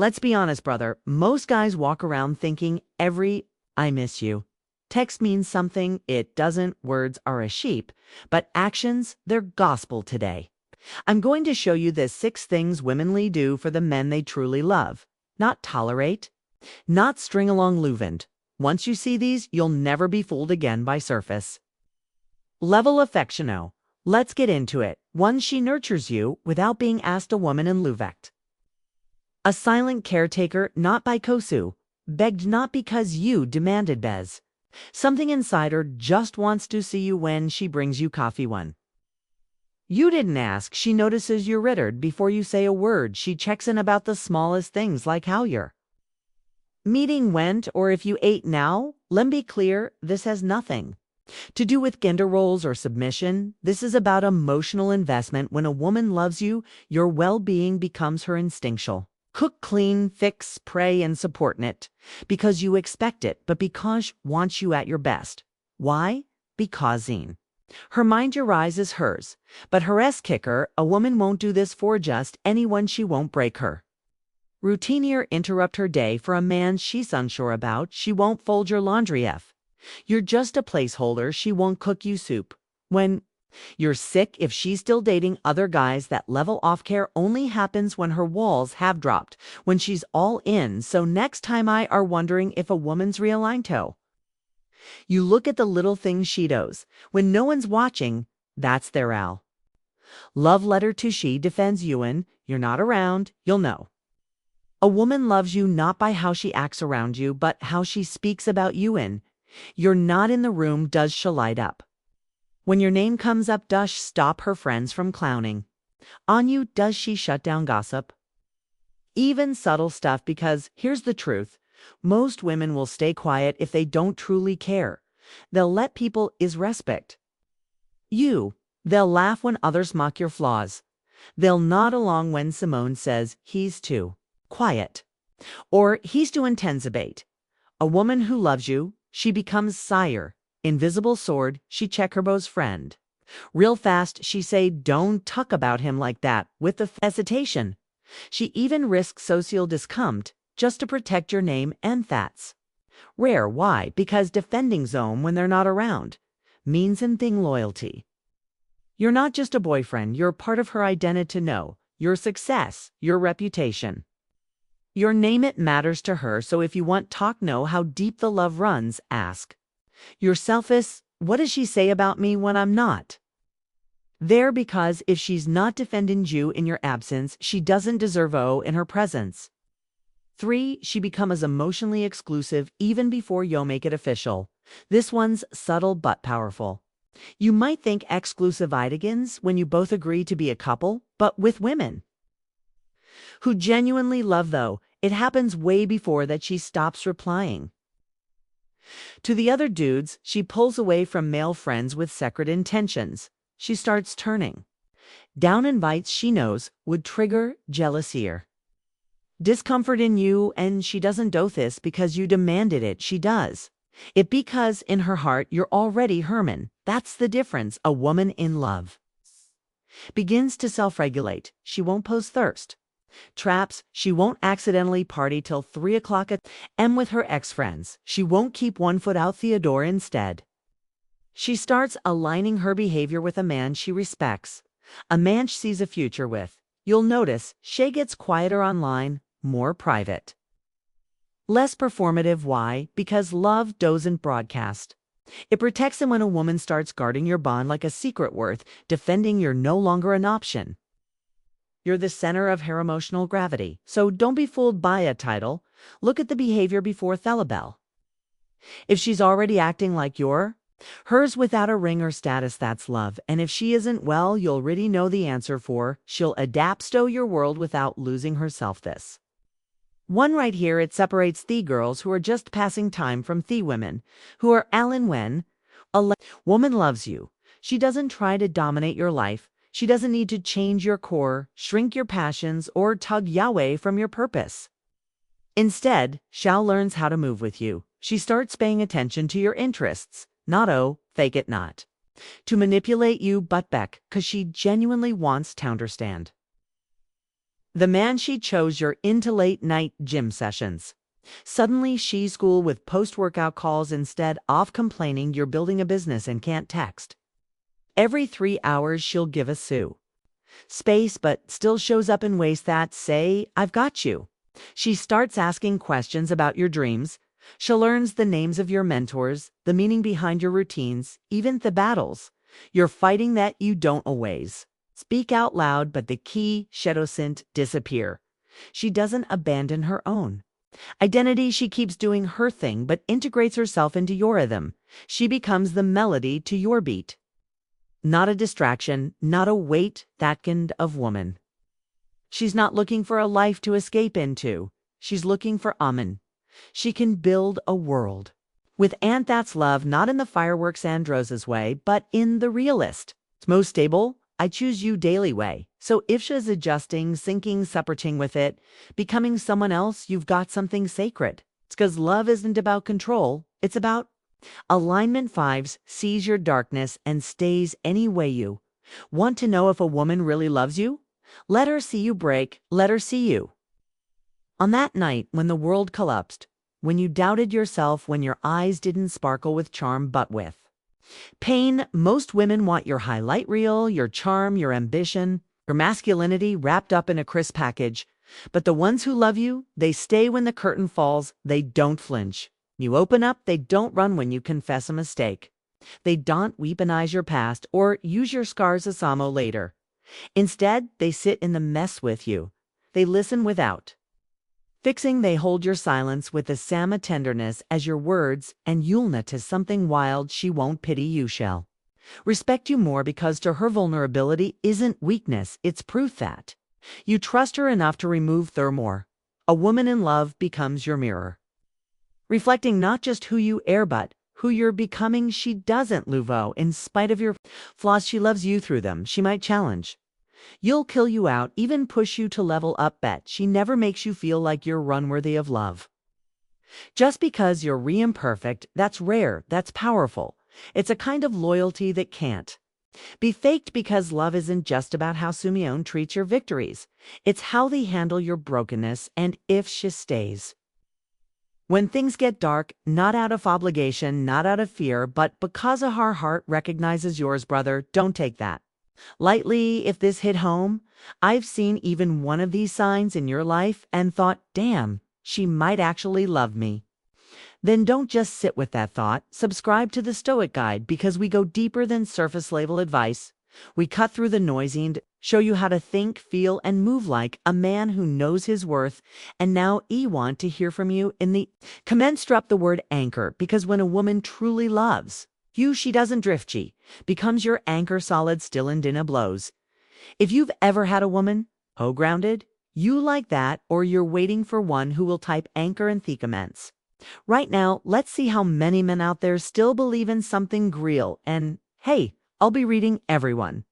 Let's be honest, brother. Most guys walk around thinking every "I miss you" text means something. It doesn't. Words are a sheep, but actions, they're gospel today. I'm going to show you the 6 things women do for the men they truly love. Not tolerate, not string along Leuvened. Once you see these, you'll never be fooled again by surface. Level affectiono. Let's get into it. 1. She nurtures you without being asked. A woman in Lübeck. A silent caretaker, not by Kosu. Begged not because you demanded Bez. Something inside her just wants to see you when she brings you coffee. 1. You didn't ask. She notices you're rittered before you say a word. She checks in about the smallest things, like how your meeting went or if you ate. Now, let me be clear, this has nothing to do with gender roles or submission. This is about emotional investment. When a woman loves you, your well-being becomes her instinctual. Cook, clean, fix, pray, and support it. Because you expect it, but because she wants you at your best. Why? Because her mind your rise is hers. But her kicker, a woman won't do this for just anyone. She won't break her routine or interrupt her day for a man she's unsure about. She won't fold your laundry if you're just a placeholder. She won't cook you soup when you're sick. If she's still dating other guys, that level off care only happens when her walls have dropped, when she's all in. So next time I are wondering if a woman's realigned toe, you look at the little things she does when no one's watching. That's their love letter to she defends you when you're not around. You'll know a woman loves you not by how she acts around you, but how she speaks about you when you're not in the room. Does she light up when your name comes up? Does she stop her friends from clowning on you? Does she shut down gossip? Even subtle stuff, because here's the truth. Most women will stay quiet if they don't truly care. They'll let people is respect you. They'll laugh when others mock your flaws. They'll nod along when Simone says he's too quiet or he's too intense. A woman who loves you, she becomes sire. Invisible sword, she check her beau's friend. Real fast, she say, don't talk about him like that, with the hesitation. She even risks social discomfort just to protect your name, and that's rare. Why? Because defending zone when they're not around means in thing loyalty. You're not just a boyfriend, you're part of her identity. To know your success, your reputation, your name, it matters to her. So if you want talk, know how deep the love runs. Ask yourself this: what does she say about me when I'm not there? Because if she's not defending you in your absence, she doesn't deserve in her presence. 3. She becomes emotionally exclusive even before you make it official. This one's subtle but powerful. You might think exclusivity begins when you both agree to be a couple, but with women who genuinely love, though, it happens way before that. She stops replying to the other dudes. She pulls away from male friends with secret intentions. She starts turning down invites she knows would trigger jealousy or discomfort in you, and she doesn't do this because you demanded it. She does it because in her heart you're already Herman. That's the difference. A woman in love begins to self-regulate. She won't post thirst traps. She won't accidentally party till 3 o'clock a.m. with her ex-friends. She won't keep one foot out the door. Instead, she starts aligning her behavior with a man she respects, a man she sees a future with. You'll notice she gets quieter online, more private, less performative. Why? Because love doesn't broadcast. It protects him. When a woman starts guarding your bond like a secret worth defending, you're no longer an option. You're the center of her emotional gravity. So don't be fooled by a title. Look at the behavior before Thelabel. If she's already acting like you're hers without a ring or status, that's love. And if she isn't, well, you'll already know the answer. For she'll adapt to your world without losing herself. This one right here, it separates the girls who are just passing time from the women who are Alan. When a woman loves you, she doesn't try to dominate your life. She doesn't need to change your core, shrink your passions, or tug Yahweh from your purpose. Instead, Shao learns how to move with you. She starts paying attention to your interests, not fake it not, to manipulate you, but back, 'cause she genuinely wants to understand The man she chose you're into late-night gym sessions. Suddenly she's cool with post-workout calls instead of complaining you're building a business and can't text. Every 3 hours she'll give a sue. Space, but still shows up in ways that say, I've got you. She starts asking questions about your dreams. She learns the names of your mentors, the meaning behind your routines, even the battles you're fighting that you don't always speak out loud, but the key she doesn't disappear. She doesn't abandon her own identity. She keeps doing her thing, but integrates herself into your rhythm. She becomes the melody to your beat. Not a distraction, not a weight, that kind of woman. She's not looking for a life to escape into. She's looking for Amen. She can build a world. With Ant, that's love, not in the fireworks and roses way, but in the realist, most stable, I choose you daily way. So if she's adjusting, sinking, separating with it, becoming someone else, you've got something sacred. It's because love isn't about control. It's about alignment. Fives sees your darkness and stays any way you want to know if a woman really loves you. Let her see you break. Let her see you. On that night when the world collapsed, when you doubted yourself, when your eyes didn't sparkle with charm but with pain, most women want your highlight reel, your charm, your ambition, your masculinity wrapped up in a crisp package. But the ones who love you, they stay when the curtain falls. They don't flinch. You open up, they don't run when you confess a mistake. They don't weaponize your past or use your scars as ammo later. Instead, they sit in the mess with you. They listen without fixing. They hold your silence with the same tenderness as your words, and you'll notice something wild. She won't pity you, shall respect you more, because to her vulnerability isn't weakness, it's proof that you trust her enough to remove thermore. A woman in love becomes your mirror, reflecting not just who you are but who you're becoming. She doesn't louvo in spite of your flaws. She loves you through them. She might challenge. You'll kill you out, even push you to level up, bet she never makes you feel like you're unworthy of love. Just because you're imperfect, that's rare, that's powerful. It's a kind of loyalty that can't be faked, because love isn't just about how Simeon treats your victories. It's how they handle your brokenness, and if she stays when things get dark, not out of obligation, not out of fear, but because her heart recognizes yours, brother. Don't take that lightly. If this hit home, I've seen even one of these signs in your life and thought, damn, she might actually love me. Then don't just sit with that thought. Subscribe to the Stoic Guide, because we go deeper than surface level advice. We cut through the noise and show you how to think, feel, and move like a man who knows his worth. And now I want to hear from you in the comments. Drop the word anchor, because when a woman truly loves you, she doesn't drift. She becomes your anchor, solid, still, and in a blows. If you've ever had a woman grounded you like that, or you're waiting for one who will type anchor in the comments right now, let's see how many men out there still believe in something real. And hey, I'll be reading everyone.